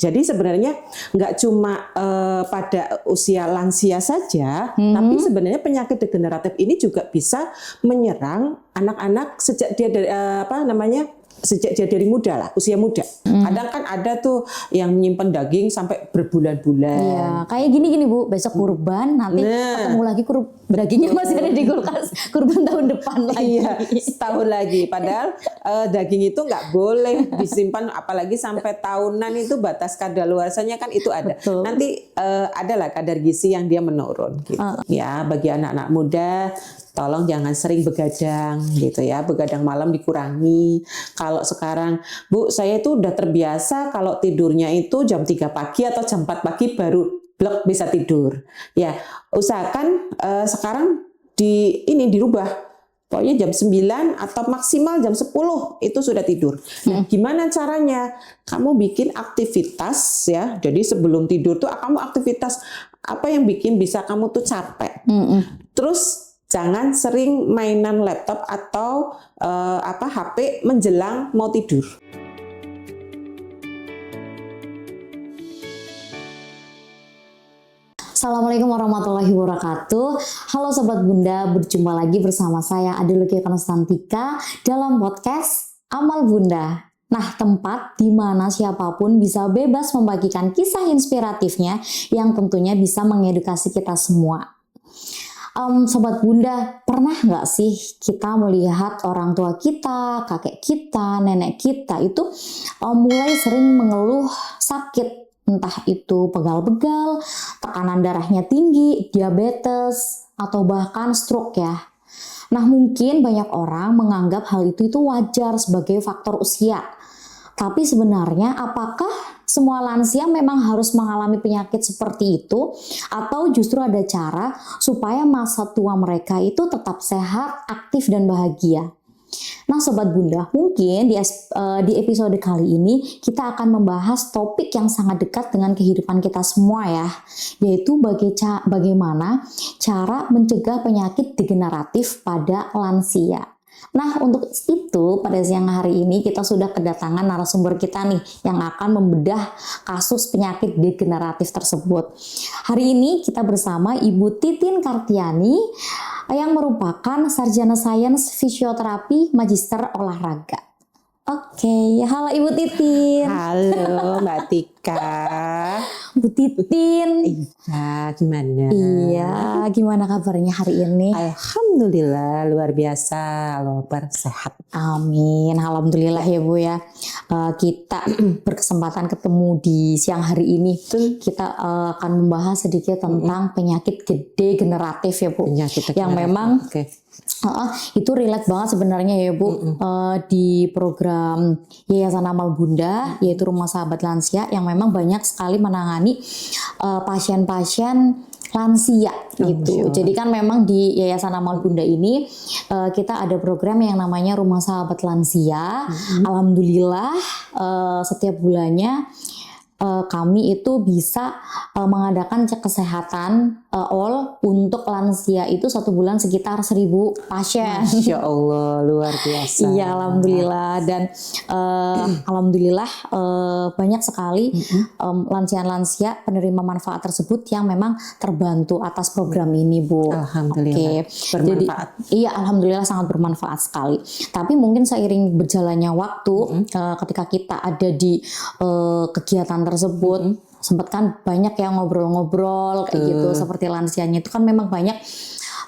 Jadi sebenarnya nggak cuma pada usia lansia saja, tapi sebenarnya penyakit degeneratif ini juga bisa menyerang anak-anak sejak dia dari sejak dia dari muda lah, usia muda. Kadang kan ada tuh yang menyimpan daging sampai berbulan-bulan. Iya, kayak gini Bu, besok kurban nanti ketemu lagi dagingnya masih ada di kulkas, kurban tahun depan lagi. Iya, setahun lagi. Padahal daging itu nggak boleh disimpan, apalagi sampai tahunan itu batas kadaluarsanya kan itu ada. Betul. Nanti adalah kadar gizi yang dia menurun. Gitu. Ya, bagi anak-anak muda, tolong jangan sering begadang gitu ya. Begadang malam dikurangi. Kalau sekarang, Bu, saya itu udah terbiasa kalau tidurnya itu jam 3 pagi atau jam 4 pagi baru blok bisa tidur. Ya, usahakan sekarang dirubah. Pokoknya jam 9 atau maksimal jam 10 itu sudah tidur. Nah, gimana caranya? Kamu bikin aktivitas ya. Jadi sebelum tidur tuh kamu aktivitas apa yang bikin bisa kamu tuh capek. Terus jangan sering mainan laptop atau HP menjelang mau tidur. Assalamualaikum warahmatullahi wabarakatuh. Halo Sobat Bunda, berjumpa lagi bersama saya Adelukia Konstantika dalam podcast Amal Bunda. Nah, tempat di mana siapapun bisa bebas membagikan kisah inspiratifnya yang tentunya bisa mengedukasi kita semua. Sobat Bunda, pernah nggak sih kita melihat orang tua kita, kakek kita, nenek kita itu mulai sering mengeluh sakit? Entah itu pegal-pegal, tekanan darahnya tinggi, diabetes, atau bahkan stroke ya. Nah, mungkin banyak orang menganggap hal itu wajar sebagai faktor usia. Tapi sebenarnya apakah semua lansia memang harus mengalami penyakit seperti itu? Atau justru ada cara supaya masa tua mereka itu tetap sehat, aktif, dan bahagia? Nah Sobat Bunda, mungkin di episode kali ini kita akan membahas topik yang sangat dekat dengan kehidupan kita semua ya, yaitu bagaimana cara mencegah penyakit degeneratif pada lansia. Nah untuk itu pada siang hari ini kita sudah kedatangan narasumber kita nih yang akan membedah kasus penyakit degeneratif tersebut. Hari ini kita bersama Ibu Titin Kartiani yang merupakan sarjana sains fisioterapi magister olahraga. Oke, halo Ibu Titin. Halo Mbak Tika. Bu Titin. Iya, gimana? Iya, gimana kabarnya hari ini? Alhamdulillah, luar biasa, loh, sehat. Amin, alhamdulillah ya Bu ya. Kita berkesempatan ketemu di siang hari ini. Kita akan membahas sedikit tentang penyakit degeneratif ya Bu. Penyakit yang memang itu relate banget sebenarnya ya Bu, di program Yayasan Amal Bunda, yaitu Rumah Sahabat Lansia yang memang banyak sekali menangani pasien-pasien lansia gitu. Jadi kan memang di Yayasan Amal Bunda ini kita ada program yang namanya Rumah Sahabat Lansia. Alhamdulillah setiap bulannya kami itu bisa mengadakan cek kesehatan untuk lansia itu 1 bulan sekitar 1.000 pasien. Masya Allah, luar biasa. Iya, alhamdulillah. Dan alhamdulillah banyak sekali lansia-lansia penerima manfaat tersebut yang memang terbantu atas program ini, Bu. Alhamdulillah. Bermanfaat. Jadi, iya, alhamdulillah sangat bermanfaat sekali. Tapi mungkin seiring berjalannya waktu, ketika kita ada di kegiatan tersebut, sempat kan banyak yang ngobrol-ngobrol kayak gitu, seperti lansianya itu kan memang banyak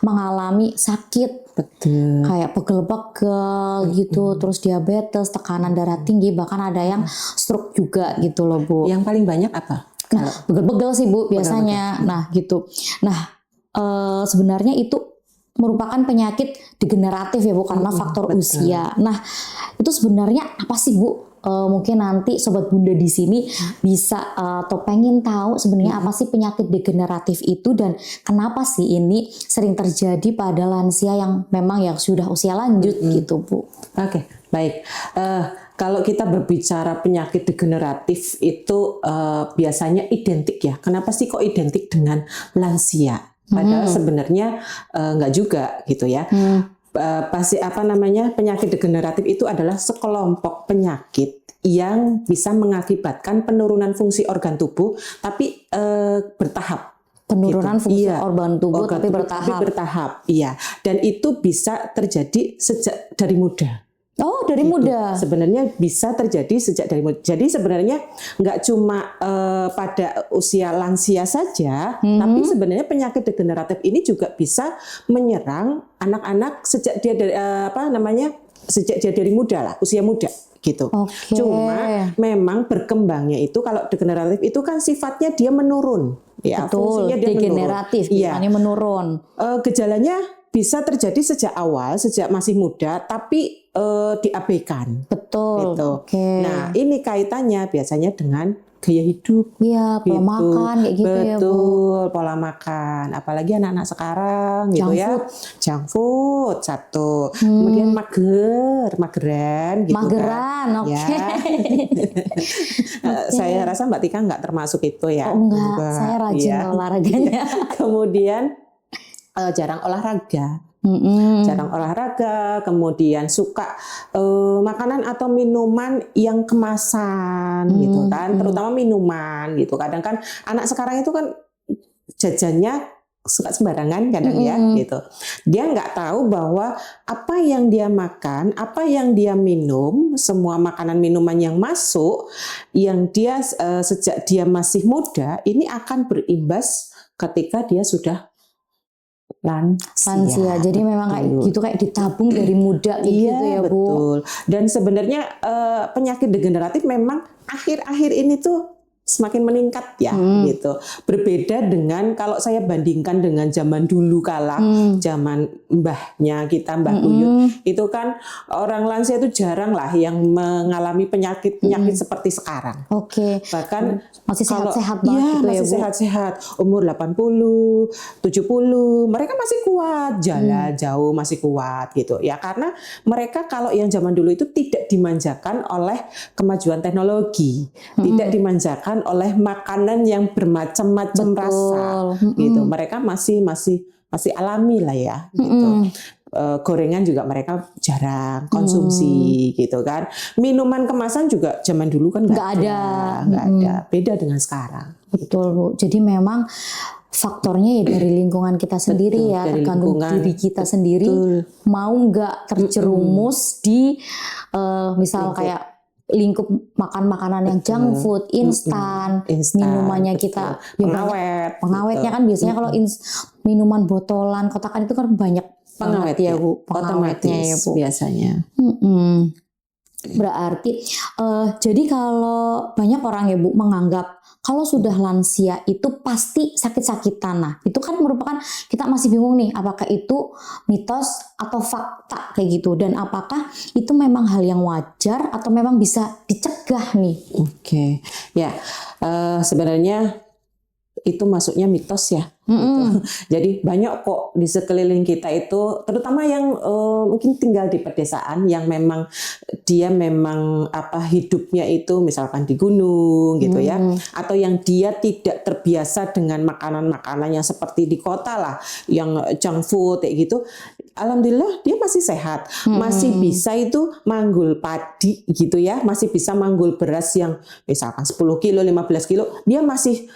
mengalami sakit. Betul. Kayak pegel-pegel gitu, terus diabetes, tekanan darah tinggi, bahkan ada yang stroke juga gitu loh Bu. Yang paling banyak apa? Nah, pegel-pegel sih Bu biasanya. Nah gitu. Nah sebenarnya itu merupakan penyakit degeneratif ya Bu, karena faktor usia. Nah itu sebenarnya apa sih Bu? Mungkin nanti Sobat Bunda di sini bisa atau pengen tahu sebenarnya apa sih penyakit degeneratif itu dan kenapa sih ini sering terjadi pada lansia yang memang yang sudah usia lanjut gitu Bu. Oke, baik. Kalau kita berbicara penyakit degeneratif itu biasanya identik ya. Kenapa sih kok identik dengan lansia? Padahal sebenarnya nggak juga gitu ya. Penyakit degeneratif itu adalah sekelompok penyakit yang bisa mengakibatkan penurunan fungsi organ tubuh, tapi bertahap. Penurunan Gitu. fungsi Iya. organ tubuh Organ tapi tubuh bertahap. bertahap, iya. Dan itu bisa terjadi sejak dari muda. Oh, dari Gitu. muda. Sebenarnya bisa terjadi sejak dari muda. Jadi sebenarnya nggak cuma pada usia lansia saja, tapi sebenarnya penyakit degeneratif ini juga bisa menyerang anak-anak sejak dia dari sejak dia dari muda lah, usia muda gitu. Oke. Cuma memang berkembangnya itu kalau degeneratif itu kan sifatnya dia menurun, ya. Betul, Fungsinya dia degeneratif, Iya. biasanya menurun. Gejalanya bisa terjadi sejak awal, sejak masih muda, tapi diabaikan. Betul. Gitu. Oke. Nah, ini kaitannya biasanya dengan gaya hidup. Iya, pola Gitu. makan kayak gitu ya, Bu. Betul, pola makan. Apalagi anak-anak sekarang gitu Junk ya. food. Junk food satu. Kemudian mageran gitu Mageran, kan. oke. Ya. Saya rasa Mbak Tika nggak termasuk itu ya. Oh, enggak, saya rajin Iya. olahraganya. Kemudian jarang olahraga. Jarang olahraga, kemudian suka makanan atau minuman yang kemasan gitu kan, terutama minuman gitu. Kadang kan anak sekarang itu kan jajannya suka sembarangan kadang ya gitu. Dia nggak tahu bahwa apa yang dia makan, apa yang dia minum, semua makanan minuman yang masuk, yang dia sejak dia masih muda ini akan berimbas ketika dia sudah lansia. Jadi memang kayak betul. gitu, kayak ditabung dari muda gitu ya, Bu. Betul. Dan sebenarnya penyakit degeneratif memang akhir-akhir ini tuh semakin meningkat ya gitu. Berbeda dengan kalau saya bandingkan dengan zaman dulu kala, zaman mbahnya kita, Mbah Buyut, itu kan orang lansia itu jarang lah yang mengalami penyakit-penyakit seperti sekarang. Oke. Bahkan Masih kalau sehat-sehat banget gitu ya, masih Bu. sehat-sehat, umur 80, 70, mereka masih kuat, jalan jauh masih kuat gitu. Ya karena mereka kalau yang zaman dulu itu tidak dimanjakan oleh kemajuan teknologi, tidak dimanjakan oleh makanan yang bermacam-macam rasa gitu. Mereka masih alami lah ya gitu. Gorengan juga mereka jarang konsumsi gitu kan. Minuman kemasan juga zaman dulu kan nggak ada. Beda dengan sekarang. Betul, Bu. Jadi memang faktornya ya dari lingkungan kita sendiri ya, dari tergantung lingkungan. diri kita sendiri mau nggak terjerumus di misal kayak lingkup makan makanan yang junk food, instan, minumannya kita pengawetnya kan biasanya kalau minuman botolan kotakan itu kan banyak pengawet ya, Bu, pengawetnya ya, Bu, biasanya. Berarti jadi kalau banyak orang ya, Bu, menganggap kalau sudah lansia itu pasti sakit-sakitan. Nah, itu kan merupakan, kita masih bingung nih apakah itu mitos atau fakta kayak gitu, dan apakah itu memang hal yang wajar atau memang bisa dicegah nih? Oke. Ya, sebenarnya itu masuknya mitos ya. Gitu. Jadi banyak kok di sekeliling kita itu, terutama yang mungkin tinggal di pedesaan, yang memang dia hidupnya itu misalkan di gunung gitu ya, atau yang dia tidak terbiasa dengan makanan-makanan yang seperti di kota lah, yang junk food kayak gitu. Alhamdulillah dia masih sehat, masih bisa itu manggul padi gitu ya, masih bisa manggul beras yang misalkan 10 kilo, 15 kilo, dia masih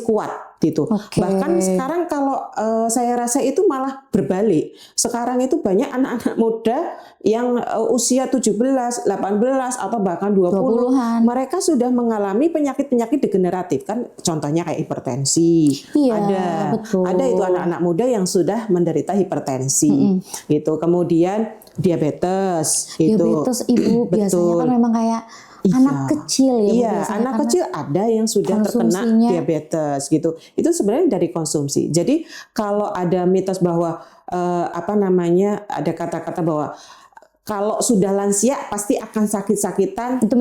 kuat gitu. Bahkan sekarang kalau saya rasa itu malah berbalik. Sekarang itu banyak anak-anak muda yang usia 17, 18 atau bahkan 20, mereka sudah mengalami penyakit-penyakit degeneratif kan, contohnya kayak hipertensi. Iya, ada itu anak-anak muda yang sudah menderita hipertensi gitu. Kemudian diabetes gitu. Diabetes, Ibu, biasanya kan memang kayak anak kecil ya. Iya, anak kecil ada yang sudah terkena diabetes gitu. Itu sebenarnya dari konsumsi. Jadi kalau ada mitos bahwa ada kata-kata bahwa kalau sudah lansia pasti akan sakit-sakitan, itu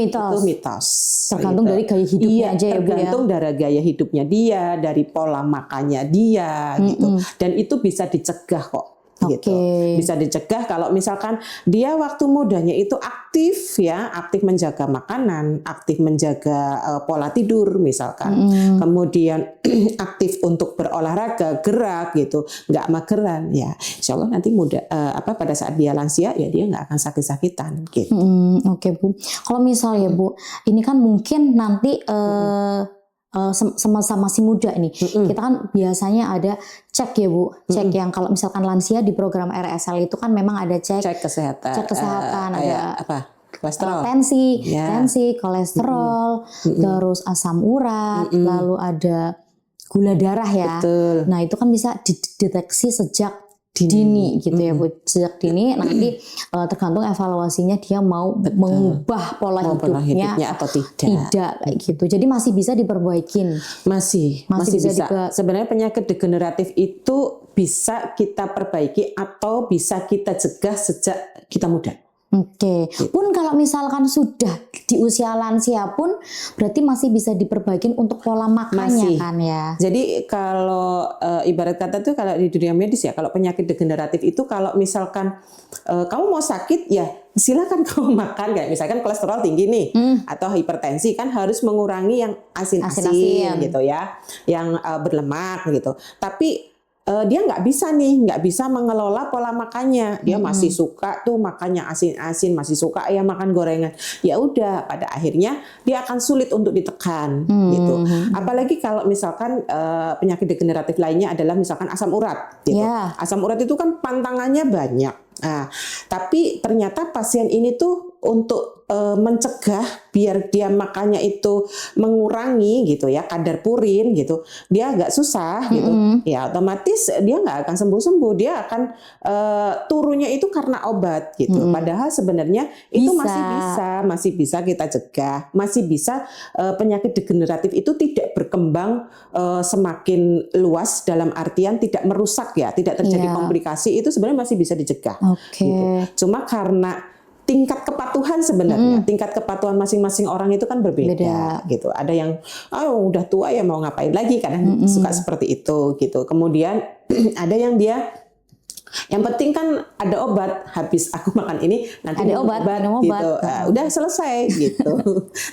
mitos. Tergantung dari gaya hidupnya aja ya, Bu, ya. Tergantung dari gaya hidupnya dia, dari pola makannya dia gitu. Dan itu bisa dicegah kok. gitu. Bisa dicegah kalau misalkan dia waktu mudanya itu aktif ya, aktif menjaga makanan, aktif menjaga pola tidur misalkan. Kemudian aktif untuk berolahraga, gerak gitu, nggak mageran ya. Insya Allah nanti pada saat dia lansia ya dia nggak akan sakit-sakitan gitu. Oke Bu. Kalau misal ya Bu, ini kan mungkin nanti sama masih muda nih. Kita kan biasanya ada cek ya Bu, cek yang kalau misalkan lansia di program RSL itu kan memang ada cek kesehatan, ada apa? Kolesterol, tensi, kolesterol, terus asam urat, lalu ada gula darah ya. Betul. Nah itu kan bisa dideteksi sejak dini gitu ya Bu, sejak dini nanti tergantung evaluasinya dia mau mengubah pola hidupnya atau tidak kayak gitu. Jadi masih bisa diperbaikin. Masih bisa. Sebenarnya penyakit degeneratif itu bisa kita perbaiki atau bisa kita cegah sejak kita muda. Oke. Pun kalau misalkan sudah di usia lansia pun berarti masih bisa diperbaikin untuk pola makannya kan ya. Jadi kalau ibarat kata tuh kalau di dunia medis ya, kalau penyakit degeneratif itu kalau misalkan kamu mau sakit ya silakan kamu makan, kayak misalkan kolesterol tinggi nih atau hipertensi kan harus mengurangi yang asin-asin gitu ya, yang berlemak gitu. Tapi dia nggak bisa mengelola pola makannya. Dia masih suka tuh makannya asin-asin, masih suka ya makan gorengan. Ya udah, pada akhirnya dia akan sulit untuk ditekan gitu. Apalagi kalau misalkan penyakit degeneratif lainnya adalah misalkan asam urat gitu. Asam urat itu kan pantangannya banyak. Nah, tapi ternyata pasien ini tuh untuk mencegah biar dia makannya itu mengurangi gitu ya kadar purin gitu, dia agak susah gitu. Ya otomatis dia nggak akan sembuh-sembuh, dia akan turunnya itu karena obat gitu. Padahal sebenarnya itu masih bisa kita cegah, masih bisa penyakit degeneratif itu tidak berkembang semakin luas dalam artian tidak merusak ya, tidak terjadi komplikasi, itu sebenarnya masih bisa dicegah. Gitu. Cuma karena tingkat kepatuhan sebenarnya, tingkat kepatuhan masing-masing orang itu kan berbeda gitu. Ada yang udah tua ya mau ngapain lagi, kadang suka seperti itu gitu. Kemudian ada yang dia yang penting kan ada obat, habis aku makan ini nanti ada obat gitu. Udah selesai gitu.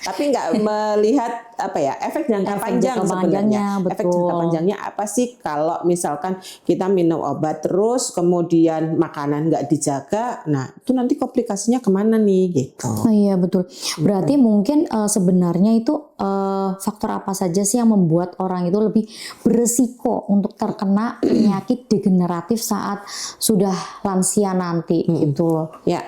Tapi nggak melihat efek jangka panjang sebenarnya. Efek jangka panjangnya apa sih kalau misalkan kita minum obat terus kemudian makanan nggak dijaga, nah itu nanti komplikasinya kemana nih gitu. Oh iya betul. Berarti mungkin sebenarnya itu faktor apa saja sih yang membuat orang itu lebih beresiko untuk terkena penyakit degeneratif saat sudah lansia nanti gitu loh. Ya,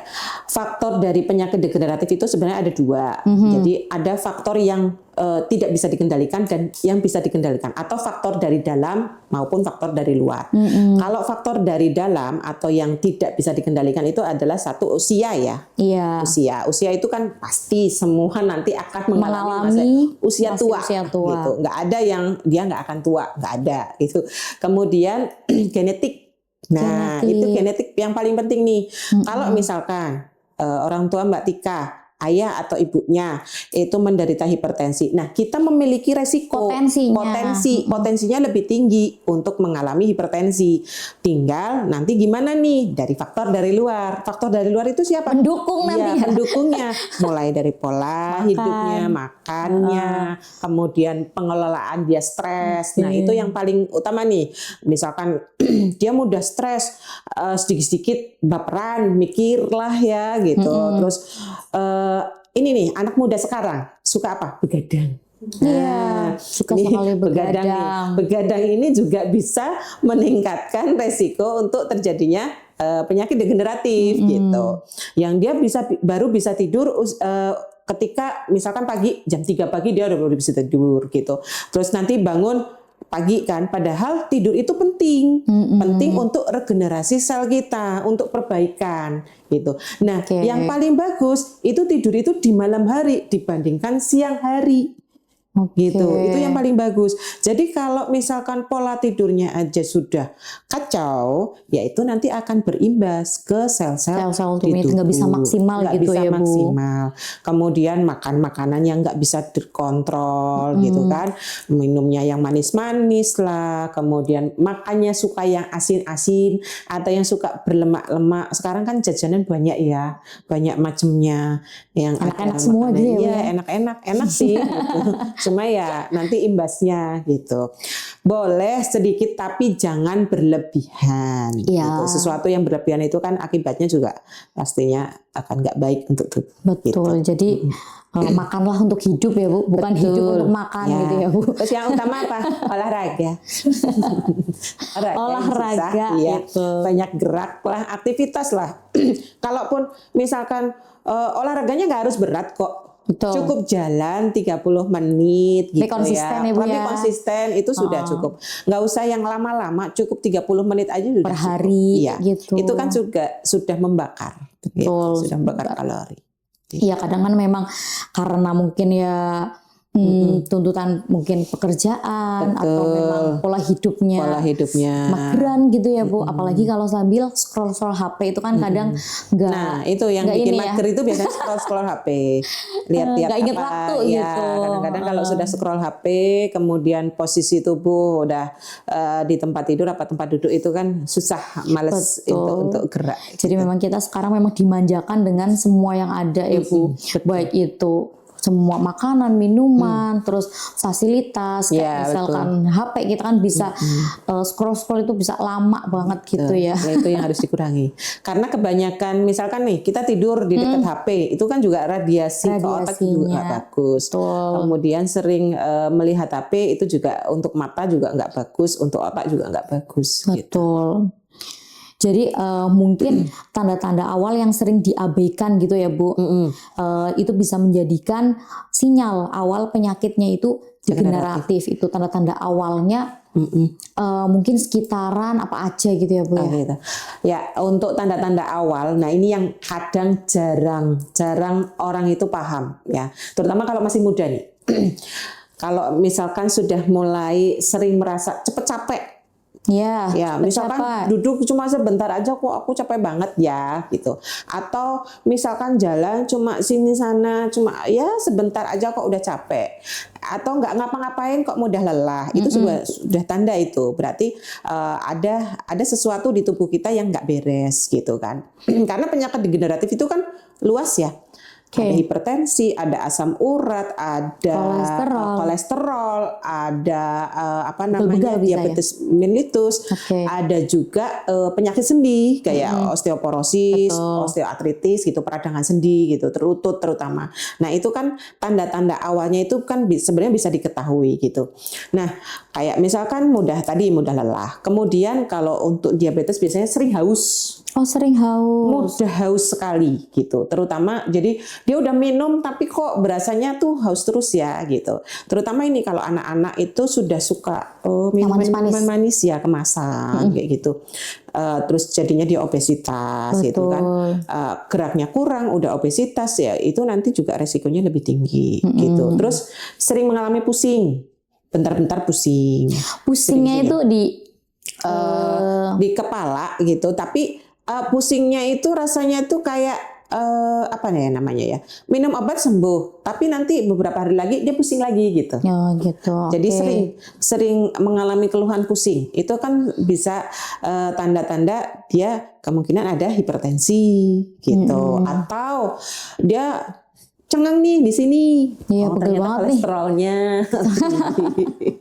faktor dari penyakit degeneratif itu sebenarnya ada dua. Jadi ada faktor yang tidak bisa dikendalikan dan yang bisa dikendalikan, atau faktor dari dalam maupun faktor dari luar. Kalau faktor dari dalam atau yang tidak bisa dikendalikan itu adalah satu usia ya. Iya. Usia itu kan pasti semua nanti akan mengalami usia tua. Gitu. Nggak ada yang dia nggak akan tua, nggak ada gitu. Kemudian genetik. Nah, itu genetik yang paling penting nih. Kalau misalkan orang tua Mbak Tika, ayah atau ibunya itu menderita hipertensi. Nah, kita memiliki resiko potensinya lebih tinggi untuk mengalami hipertensi. Tinggal nanti gimana nih dari faktor dari luar. Faktor dari luar itu siapa? Pendukung nanti. Pendukungnya. Mulai dari pola hidupnya, makannya, kemudian pengelolaan dia stres. Nah, itu yang paling utama nih. Misalkan dia mudah stres, sedikit-sedikit baperan, mikirlah ya gitu. Terus ini nih anak muda sekarang suka apa? Begadang. Suka sekali begadang. Begadang ini juga bisa meningkatkan resiko untuk terjadinya penyakit degeneratif gitu. Yang dia baru bisa tidur ketika misalkan pagi jam 3 pagi dia udah bisa tidur gitu. Terus nanti bangun pagi kan, padahal tidur itu penting untuk regenerasi sel kita, untuk perbaikan gitu. Nah, yang paling bagus itu tidur itu di malam hari dibandingkan siang hari. Oke. gitu. Itu yang paling bagus. Jadi kalau misalkan pola tidurnya aja sudah kacau, ya itu nanti akan berimbas ke sel-sel Sel-sel di tubuh itu tubuh. nggak bisa maksimal Nggak gitu bisa ya, Bu. maksimal. Kemudian makan makanan yang nggak bisa dikontrol gitu kan, minumnya yang manis-manis lah, kemudian makannya suka yang asin-asin atau yang suka berlemak-lemak. Sekarang kan jajanan banyak ya, banyak macamnya, yang Enak-enak ada semua makanan, gitu ya, Bu, iya, ya? enak-enak, enak sih gitu. Cuma ya nanti imbasnya gitu. Boleh sedikit tapi jangan berlebihan Iya. gitu. Sesuatu yang berlebihan itu kan akibatnya juga pastinya akan nggak baik untuk tubuh. Betul. Jadi makanlah untuk hidup ya, Bu, bukan Betul. hidup untuk makan Ya. gitu ya, Bu. Terus yang utama apa? Olahraga. Olahraga, Iya. itu. Banyak gerak lah, aktivitas lah. Kalaupun misalkan olahraganya nggak harus berat kok. Betul. Cukup jalan 30 menit gitu konsisten ya, Bu, Lebih ya. konsisten itu sudah cukup. Nggak usah yang lama-lama, cukup 30 menit aja sudah Per cukup. hari, Iya. gitu. Itu kan juga sudah membakar. Betul, Gitu, sudah membakar kalori. Iya, kadang kan memang karena mungkin ya tuntutan mungkin pekerjaan atau Betul. memang pola hidupnya Pola hidupnya. mageran gitu ya, Bu. Apalagi kalau sambil scroll HP itu kan kadang nggak Nah, itu yang nggak bikin ini ya. mager itu biasanya scroll HP. Lihat-lihat Nggak inget apa. waktu Ya, gitu. kadang-kadang kalau sudah scroll HP, kemudian posisi tubuh udah di tempat tidur apa tempat duduk itu kan susah, males Betul. untuk gerak. Jadi memang kita sekarang memang dimanjakan dengan semua yang ada ya, Bu. Baik itu semua makanan, minuman, terus fasilitas, kayak Ya, misalkan HP kita kan bisa scroll-scroll itu bisa lama banget gitu ya. Ya, itu yang harus dikurangi. Karena kebanyakan misalkan nih kita tidur di dekat HP, itu kan juga radiasi ke otak juga nggak bagus. Betul. Kemudian sering melihat HP itu juga untuk mata juga nggak bagus, untuk otak juga nggak bagus. Gitu. Betul. Jadi mungkin tanda-tanda awal yang sering diabaikan gitu ya, Bu. Itu bisa menjadikan sinyal awal penyakitnya itu degeneratif. Itu tanda-tanda awalnya mungkin sekitaran apa aja gitu ya, Bu ya. Gitu. Ya, untuk tanda-tanda awal, nah ini yang kadang jarang orang itu paham ya. Terutama kalau masih muda nih. Kalau misalkan sudah mulai sering merasa cepet capek. Ya, misalkan duduk cuma sebentar aja kok aku capek banget ya gitu. Atau misalkan jalan cuma sini sana cuma ya sebentar aja kok udah capek. Atau nggak ngapa-ngapain kok mudah lelah. Itu sudah tanda itu. Berarti ada sesuatu di tubuh kita yang nggak beres gitu kan. Karena penyakit degeneratif itu kan luas ya. Ada hipertensi, ada asam urat, ada kolesterol, ada diabetes mellitus, ada juga penyakit sendi kayak osteoporosis, osteoartritis gitu, peradangan sendi gitu, terlutut terutama. Nah, itu kan tanda-tanda awalnya itu kan sebenarnya bisa diketahui gitu. Nah, kayak misalkan mudah lelah. Kemudian kalau untuk diabetes biasanya sering haus. Oh, sering haus. Mudah haus sekali gitu. Terutama jadi dia udah minum tapi kok berasanya tuh haus terus ya gitu. Terutama ini kalau anak-anak itu sudah suka minuman manis ya, kemasan kayak gitu. Terus jadinya dia obesitas gitu kan. Geraknya kurang, udah obesitas ya, itu nanti juga resikonya lebih tinggi gitu. Terus sering mengalami pusing. Bentar-bentar pusing. Pusingnya itu di kepala gitu, tapi pusingnya itu rasanya tuh kayak apa ya namanya ya, minum obat sembuh tapi nanti beberapa hari lagi dia pusing lagi gitu. Jadi sering mengalami keluhan pusing, itu kan bisa tanda-tanda dia kemungkinan ada hipertensi gitu. Atau dia cengang nih di sini, ternyata kolesterolnya gitu.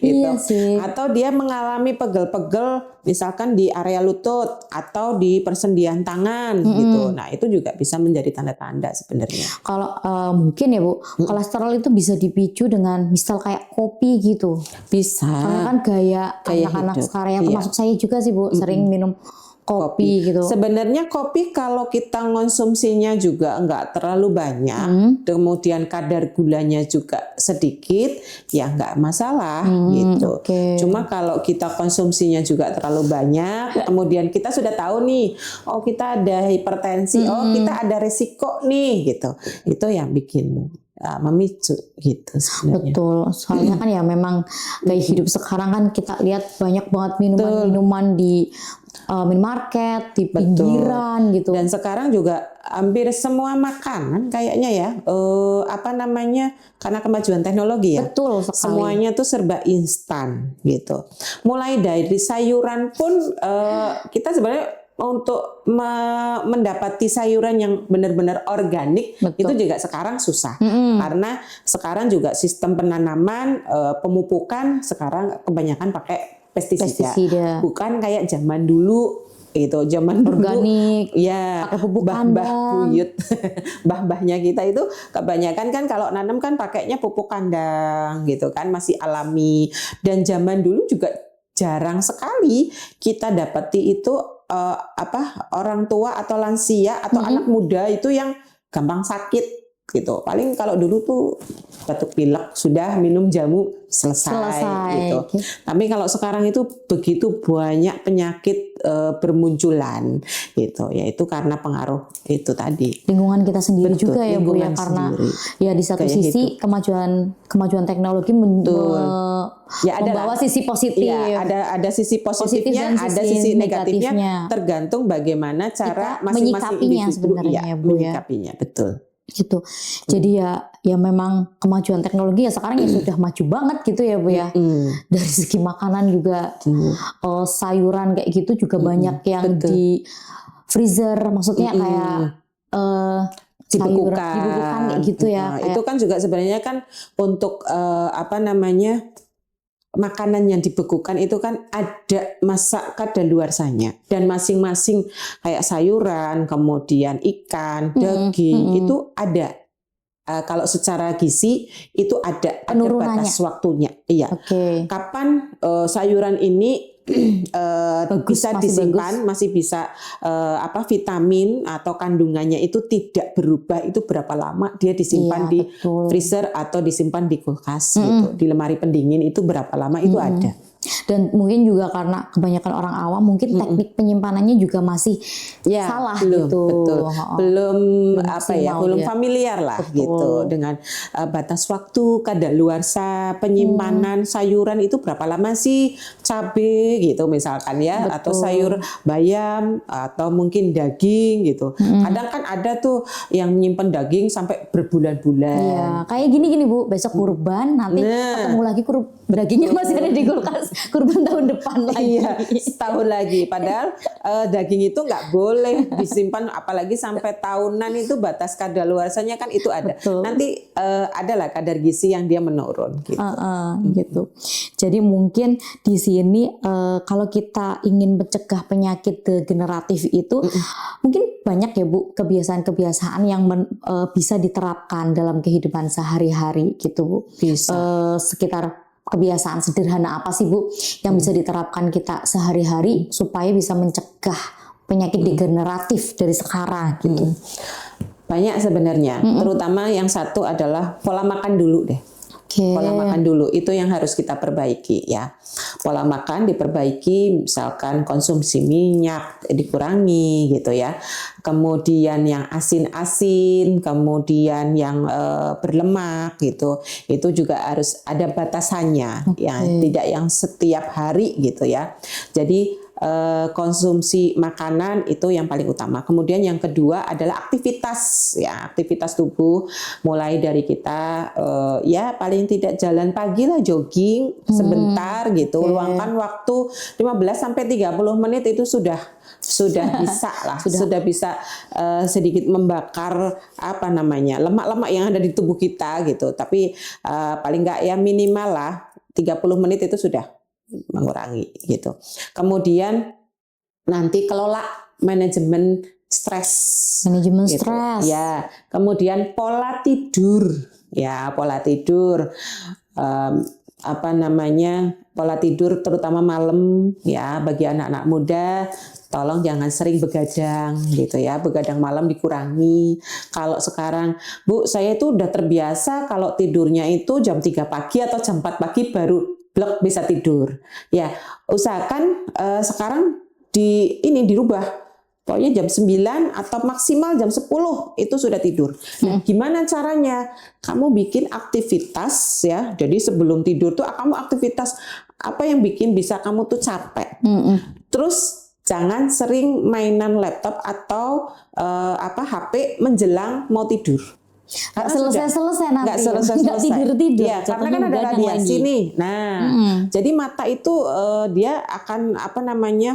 Iya sih. Atau dia mengalami pegel-pegel misalkan di area lutut atau di persendian tangan gitu. Nah, itu juga bisa menjadi tanda-tanda sebenarnya. Kalau mungkin ya, Bu, kolesterol itu bisa dipicu dengan misal kayak kopi gitu. Bisa. Karena kan gaya anak-anak sekarang yang termasuk saya juga sih, Bu, sering minum kopi gitu. Sebenarnya kopi kalau kita konsumsinya juga nggak terlalu banyak, kemudian kadar gulanya juga sedikit, ya nggak masalah gitu. Cuma kalau kita konsumsinya juga terlalu banyak, kemudian kita sudah tahu nih, kita ada hipertensi, kita ada resiko nih gitu. Itu yang bikin memicu gitu sebenarnya. Betul, soalnya kan ya memang gaya hidup sekarang kan kita lihat banyak banget minuman-minuman di minimarket, di pinggiran gitu. Dan sekarang juga hampir semua makanan kayaknya ya, karena kemajuan teknologi ya. Betul sekali. Semuanya tuh serba instan gitu. Mulai dari sayuran pun kita sebenarnya untuk mendapati sayuran yang benar-benar organik itu juga sekarang susah. Karena sekarang juga sistem penanaman, pemupukan sekarang kebanyakan pakai pestisida. Bukan kayak zaman dulu itu, zaman organik, dulu ya pakai pupuk bah-bah buyut. Bah-bahnya kita itu kebanyakan kan kalau nanam kan pakainya pupuk kandang gitu kan, masih alami. Dan zaman dulu juga jarang sekali kita dapati itu orang tua atau lansia atau anak muda itu yang gampang sakit gitu. Paling kalau dulu tuh batuk pilek sudah minum jamu selesai. Gitu. Tapi kalau sekarang itu begitu banyak penyakit bermunculan gitu, yaitu karena pengaruh itu tadi lingkungan kita sendiri. Betul, juga ya Bu ya, karena ya di satu sisi kemajuan teknologi membawa sisi positif. Ya, ada sisi positifnya, ada sisi negatifnya, tergantung bagaimana cara masing-masing individu menyikapinya. Betul. Gitu. Jadi ya memang kemajuan teknologi ya sekarang ya sudah maju banget gitu ya Bu ya. Dari segi makanan juga sayuran kayak gitu juga banyak yang di freezer, maksudnya kayak dibekukan kayak gitu ya. Itu kan juga sebenarnya kan untuk makanan yang dibekukan itu kan ada masa kadaluarsanya, dan masing-masing kayak sayuran, kemudian ikan, daging itu ada. Kalau secara gizi itu ada batas waktunya. Iya. Kapan sayuran ini bisa disimpan, masih bisa vitamin atau kandungannya itu tidak berubah, itu berapa lama dia disimpan di freezer atau disimpan di kulkas gitu, di lemari pendingin itu berapa lama itu ada. Dan mungkin juga karena kebanyakan orang awam mungkin teknik penyimpanannya juga masih salah gitu. Betul. Belum familiar lah gitu dengan batas waktu kadaluarsa penyimpanan sayuran itu berapa lama sih, cabai gitu misalkan ya, atau sayur bayam atau mungkin daging gitu. Kadang kan ada tuh yang menyimpan daging sampai berbulan-bulan. Iya, kayak gini Bu, besok kurban nanti ketemu lagi dagingnya masih ada di kulkas. Kurban tahun depan lagi. Iya, setahun lagi. Padahal daging itu nggak boleh disimpan, apalagi sampai tahunan, itu batas kadaluarsanya kan itu ada. Nanti adalah kadar gizi yang dia menurun. Gitu. Gitu. Jadi mungkin di sini kalau kita ingin mencegah penyakit degeneratif itu, mungkin banyak ya Bu kebiasaan-kebiasaan yang bisa diterapkan dalam kehidupan sehari-hari gitu Bu. Bisa. Sekitar kebiasaan sederhana apa sih Bu yang bisa diterapkan kita sehari-hari supaya bisa mencegah penyakit degeneratif dari sekarang gitu? Banyak sebenarnya, terutama yang satu adalah pola makan dulu deh. Pola makan dulu itu yang harus kita perbaiki ya. Pola makan diperbaiki, misalkan konsumsi minyak dikurangi gitu ya. Kemudian yang asin-asin, kemudian yang berlemak gitu. Itu juga harus ada batasannya ya, tidak yang setiap hari gitu ya. Jadi konsumsi makanan itu yang paling utama. Kemudian yang kedua adalah aktivitas ya, aktivitas tubuh, mulai dari kita ya paling tidak jalan pagi lah, jogging sebentar gitu. Luangkan waktu 15 sampai 30 menit itu sudah bisa lah, sudah bisa sedikit membakar lemak-lemak yang ada di tubuh kita gitu. Tapi paling enggak ya minimal lah 30 menit itu sudah mengurangi gitu. Kemudian nanti kelola manajemen stres. Ya. Kemudian pola tidur ya, pola tidur pola tidur terutama malam ya, bagi anak-anak muda tolong jangan sering begadang gitu ya, begadang malam dikurangi. Kalau sekarang Bu, saya itu udah terbiasa kalau tidurnya itu jam 3 pagi atau jam 4 pagi baru blok bisa tidur. Ya, usahakan sekarang dirubah Pokoknya jam 9 atau maksimal jam 10 itu sudah tidur. Nah, gimana caranya? Kamu bikin aktivitas ya. Jadi sebelum tidur tuh kamu aktivitas apa yang bikin bisa kamu tuh capek. Terus jangan sering mainan laptop atau HP menjelang mau tidur. Nggak selesai-selesai nanti. Nggak selesai-selesai. Tidur-tidur. Ya, karena kan ada radiasi nih. Nah, jadi mata itu dia akan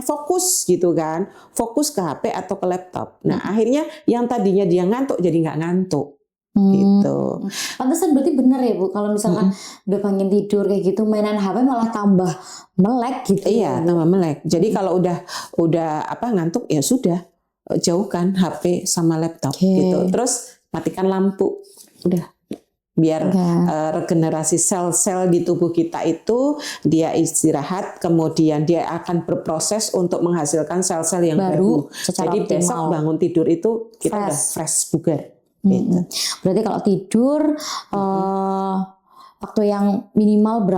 fokus gitu kan. Fokus ke HP atau ke laptop. Nah, akhirnya yang tadinya dia ngantuk jadi nggak ngantuk. Gitu. Pantesan berarti benar ya Bu, kalau misalkan udah pengen tidur kayak gitu mainan HP malah tambah melek gitu. Iya, tambah melek. Jadi kalau udah ngantuk ya sudah, jauhkan HP sama laptop gitu. Terus matikan lampu, udah biar regenerasi sel-sel di tubuh kita itu dia istirahat, kemudian dia akan berproses untuk menghasilkan sel-sel yang baru. Jadi optimal. Besok bangun tidur itu kita udah fresh, bugar. Gitu. Berarti kalau tidur waktu yang minimal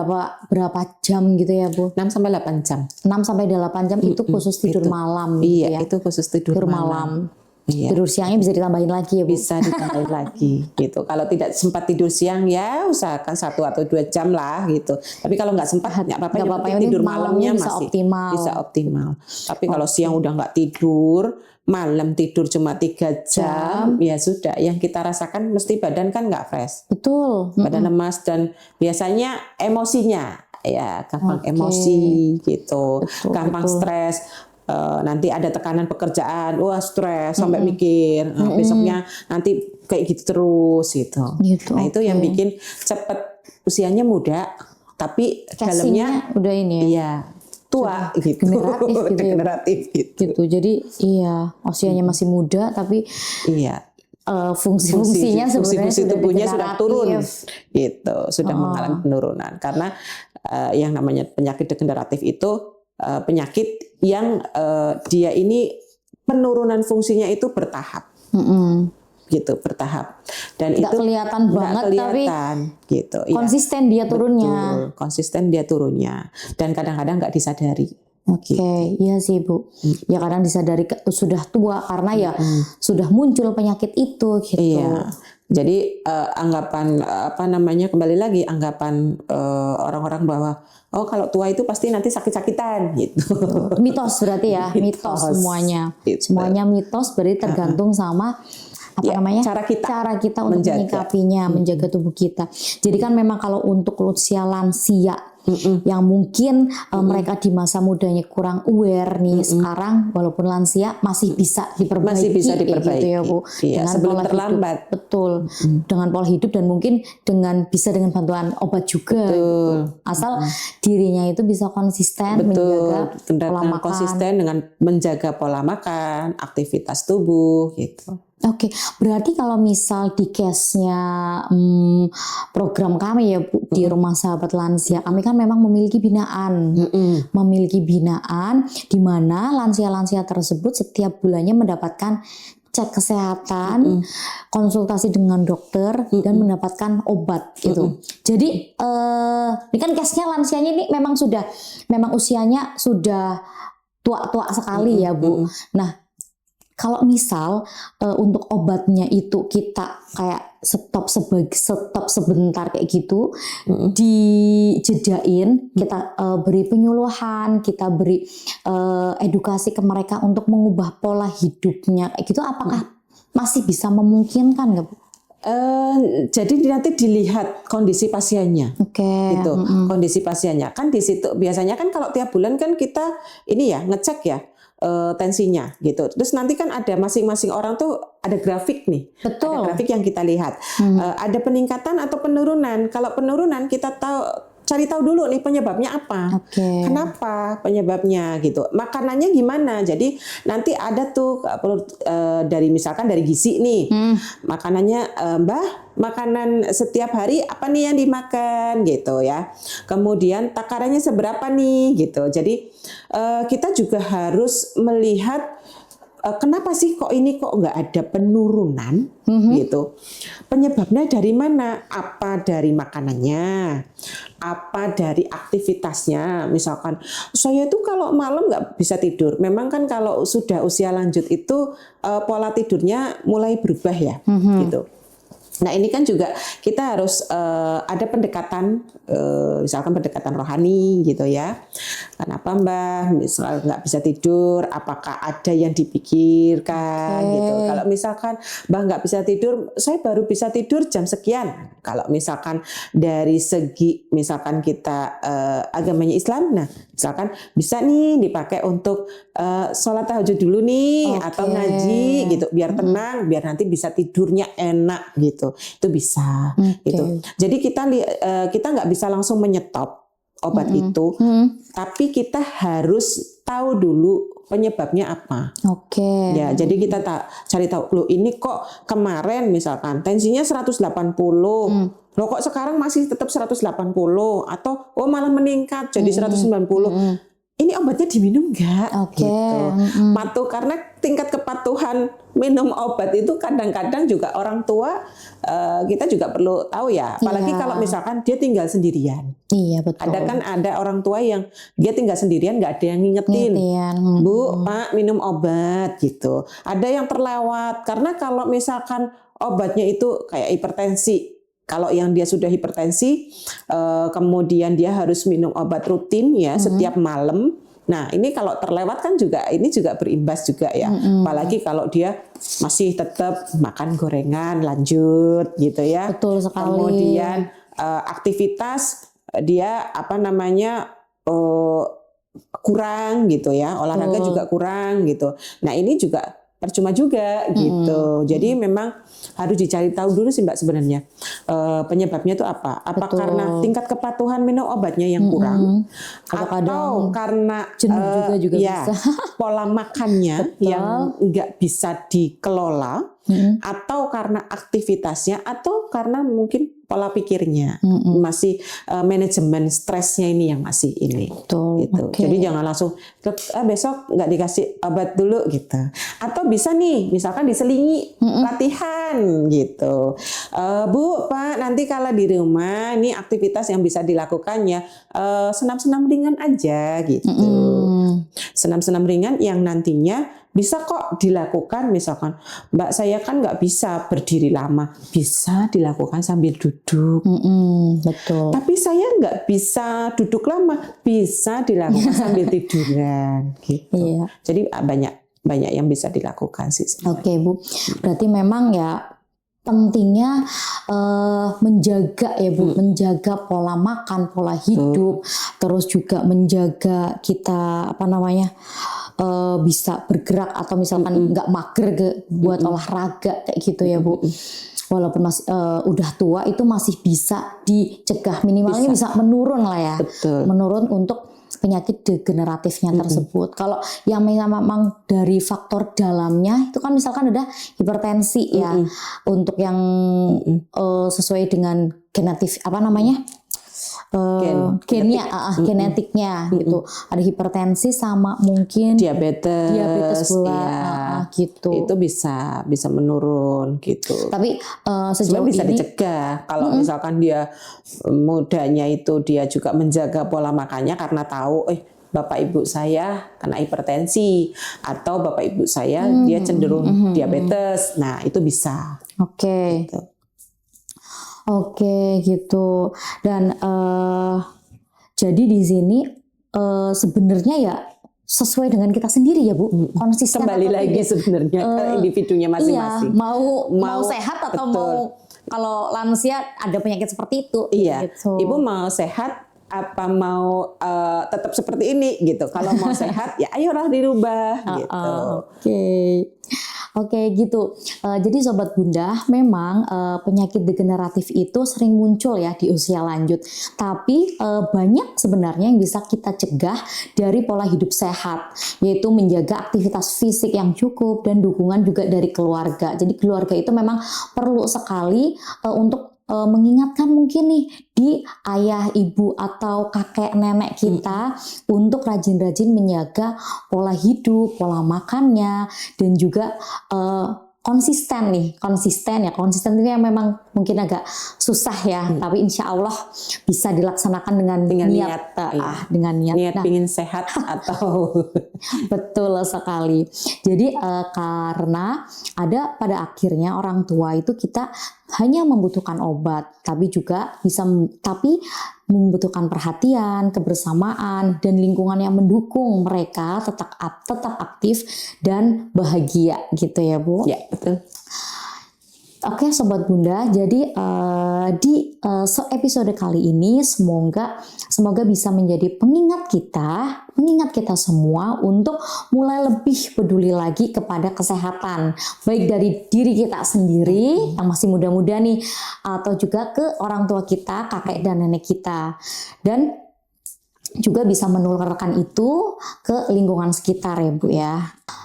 berapa jam gitu ya Bu? 6 sampai 8 jam. 6 sampai 8 jam itu khusus tidur malam gitu ya. Iya, itu khusus tidur malam. Iya. Tidur siangnya bisa ditambahin lagi ya Bu? Bisa ditambahin lagi gitu. Kalau tidak sempat tidur siang ya usahakan 1 atau 2 jam lah gitu. Tapi kalau nggak sempat nggak apa-apa, tidur malamnya bisa masih bisa optimal. Tapi kalau siang udah nggak tidur, malam tidur cuma 3 jam, ya sudah. Yang kita rasakan mesti badan kan nggak fresh. Betul. Badan lemas dan biasanya emosinya ya gampang emosi gitu, gampang stres. Nanti ada tekanan pekerjaan, wah stres sampai mikir, besoknya nanti kayak gitu terus gitu. Nah itu yang bikin cepet usianya muda, tapi dalamnya udah ini ya. Iya, tua gitu. Degeneratif gitu. Jadi iya, usianya masih muda tapi iya. Fungsi-fungsinya sebenarnya fungsi tubuhnya sudah turun gitu, sudah mengalami penurunan karena yang namanya penyakit degeneratif itu penyakit yang dia ini penurunan fungsinya itu bertahap, gitu bertahap dan nggak itu kelihatan banget tapi gitu, konsisten dia turunnya. Betul, konsisten dia turunnya dan kadang-kadang nggak disadari. Iya sih Bu. Ya kadang disadari sudah tua karena ya sudah muncul penyakit itu gitu. Iya. Jadi anggapan kembali lagi anggapan orang-orang bahwa kalau tua itu pasti nanti sakit-sakitan gitu. Mitos berarti ya, mitos semuanya. Gitu. Semuanya mitos berarti tergantung sama cara kita untuk menyikapinya, menjaga tubuh kita. Jadi kan memang kalau untuk usia lansia yang mungkin mereka di masa mudanya kurang aware nih sekarang walaupun lansia masih bisa diperbaiki, gitu ya Bu. Iya, dengan sebelum pola terlambat. Hidup, betul. Dengan pola hidup dan mungkin bisa dengan bantuan obat juga. Gitu. Asal dirinya itu bisa konsisten menjaga pola makan. Konsisten dengan menjaga pola makan, aktivitas tubuh gitu. Oke, berarti kalau misal di case-nya program kami ya Bu, di Rumah Sahabat Lansia, kami kan memang memiliki binaan. Memiliki binaan di mana lansia-lansia tersebut setiap bulannya mendapatkan cek kesehatan, konsultasi dengan dokter dan mendapatkan obat gitu. Jadi ini kan case-nya lansianya ini memang usianya sudah tua-tua sekali ya Bu. Nah, kalau misal untuk obatnya itu kita kayak stop sebentar kayak gitu, dijedain, kita beri penyuluhan, kita beri edukasi ke mereka untuk mengubah pola hidupnya kayak gitu, apakah masih bisa memungkinkan nggak Bu? Jadi nanti dilihat kondisi pasiennya, gitu. Kondisi pasiennya kan di situ biasanya kan kalau tiap bulan kan kita ini ya ngecek ya. Tensinya gitu. Terus nanti kan ada masing-masing orang tuh ada grafik nih. Betul. Ada grafik yang kita lihat. Ada peningkatan atau penurunan. Kalau penurunan kita cari tahu dulu nih penyebabnya apa. Kenapa penyebabnya gitu. Makanannya gimana. Jadi nanti ada tuh misalkan dari gizi nih. Makanannya Mbah, makanan setiap hari apa nih yang dimakan gitu ya. Kemudian takarannya seberapa nih gitu. Jadi kita juga harus melihat kenapa sih kok ini kok nggak ada penurunan gitu? Penyebabnya dari mana? Apa dari makanannya? Apa dari aktivitasnya? Misalkan saya tuh kalau malam nggak bisa tidur. Memang kan kalau sudah usia lanjut itu pola tidurnya mulai berubah ya, gitu. Nah ini kan juga kita harus ada pendekatan, misalkan pendekatan rohani gitu ya. Kenapa Mbah misal nggak bisa tidur? Apakah ada yang dipikirkan gitu? Kalau misalkan Mbah nggak bisa tidur, saya baru bisa tidur jam sekian. Kalau misalkan dari segi misalkan kita agamanya Islam, nah misalkan bisa nih dipakai untuk sholat tahajud dulu nih atau ngaji gitu, biar tenang, biar nanti bisa tidurnya enak gitu. Itu bisa gitu. Jadi kita nggak bisa langsung menyetop obat itu, tapi kita harus tahu dulu penyebabnya apa. Ya, jadi kita cari tahu, loh ini kok kemarin misalkan tensinya 180. Loh kok sekarang masih tetap 180 atau malah meningkat jadi 190. Ini obatnya diminum nggak? Gitu. Patuh, karena tingkat kepatuhan minum obat itu kadang-kadang juga orang tua kita juga perlu tahu ya. Apalagi kalau misalkan dia tinggal sendirian. Iya betul. Ada orang tua yang dia tinggal sendirian nggak ada yang ngingetin. Bu, Pak minum obat gitu. Ada yang terlewat karena kalau misalkan obatnya itu kayak hipertensi. Kalau yang dia sudah hipertensi, kemudian dia harus minum obat rutin ya setiap malam. Nah ini kalau terlewat kan juga ini juga berimbas juga ya. Apalagi kalau dia masih tetap makan gorengan lanjut gitu ya. Betul sekali. Kemudian aktivitas dia kurang gitu ya. Olahraga juga kurang gitu. Nah ini juga percuma juga gitu. Jadi memang harus dicari tahu dulu sih Mbak sebenarnya penyebabnya itu apa? Apa karena tingkat kepatuhan minum obatnya yang kurang, atau karena jenuh juga ya, bisa. pola makannya yang nggak bisa dikelola, atau karena aktivitasnya, atau karena mungkin pola pikirnya masih manajemen stresnya ini yang masih ini. Gitu. Jadi jangan langsung besok nggak dikasih obat dulu gitu. Atau bisa nih misalkan diselingi latihan gitu. Bu, Pak, nanti kalau di rumah ini aktivitas yang bisa dilakukan ya senam-senam ringan aja gitu. Senam-senam ringan yang nantinya bisa kok dilakukan, misalkan Mbak saya kan nggak bisa berdiri lama, bisa dilakukan sambil duduk. Betul. Tapi saya nggak bisa duduk lama, bisa dilakukan sambil tiduran gitu. Iya. Jadi banyak yang bisa dilakukan sih. Oke Bu, berarti memang ya pentingnya menjaga ya Bu, menjaga pola makan, pola hidup, terus juga menjaga kita bisa bergerak atau misalkan nggak mager buat olahraga kayak gitu ya Bu. Walaupun masih udah tua itu masih bisa dicegah, minimalnya bisa menurun lah ya. Betul. Menurun untuk penyakit degeneratifnya tersebut. Kalau yang memang dari faktor dalamnya itu kan misalkan ada hipertensi ya, untuk yang sesuai dengan genetiknya gitu. Ada hipertensi sama mungkin diabetes pula gitu. Itu bisa menurun gitu. Tapi sejauh bisa ini dicegah kalau misalkan dia mudanya itu dia juga menjaga pola makannya karena tahu Bapak Ibu saya kena hipertensi atau Bapak Ibu saya dia cenderung diabetes. Nah, itu bisa. Oke. Gitu. Oke gitu. Dan jadi di sini sebenarnya ya sesuai dengan kita sendiri ya Bu. Konsisten kembali lagi sebenarnya ke individunya masing-masing. Iya, mau sehat atau mau kalau lansia ada penyakit seperti itu. Iya. Gitu. Ibu mau sehat apa mau tetap seperti ini gitu. Kalau mau sehat ya ayolah dirubah gitu. Oke gitu. Jadi Sobat Bunda, memang penyakit degeneratif itu sering muncul ya di usia lanjut. Tapi banyak sebenarnya yang bisa kita cegah dari pola hidup sehat, yaitu menjaga aktivitas fisik yang cukup dan dukungan juga dari keluarga. Jadi keluarga itu memang perlu sekali untuk mengingatkan mungkin nih di ayah, ibu atau kakek nenek kita untuk rajin-rajin menjaga pola hidup, pola makannya, dan juga konsisten itu yang memang mungkin agak susah ya, tapi insya Allah bisa dilaksanakan dengan niat. Niat pingin sehat atau Betul sekali. Jadi karena ada pada akhirnya orang tua itu kita hanya membutuhkan obat, tapi membutuhkan perhatian, kebersamaan, dan lingkungan yang mendukung mereka tetap aktif dan bahagia gitu ya Bu. ya betul. Oke Sobat Bunda, jadi di episode kali ini semoga bisa menjadi pengingat kita semua untuk mulai lebih peduli lagi kepada kesehatan, baik dari diri kita sendiri yang masih muda-muda nih, atau juga ke orang tua kita, kakek dan nenek kita, dan juga bisa menularkan itu ke lingkungan sekitar ya Bu ya.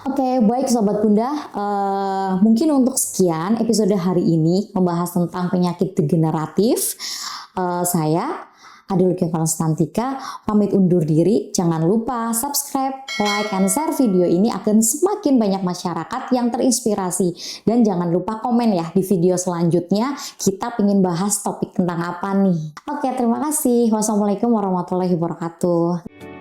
Oke, baik Sobat Bunda, mungkin untuk sekian episode hari ini membahas tentang penyakit degeneratif. Saya Adelukia Konstantika pamit undur diri. Jangan lupa subscribe, like, and share video ini agar semakin banyak masyarakat yang terinspirasi. Dan jangan lupa komen ya di video selanjutnya kita ingin bahas topik tentang apa nih. Oke, terima kasih. Wassalamualaikum warahmatullahi wabarakatuh.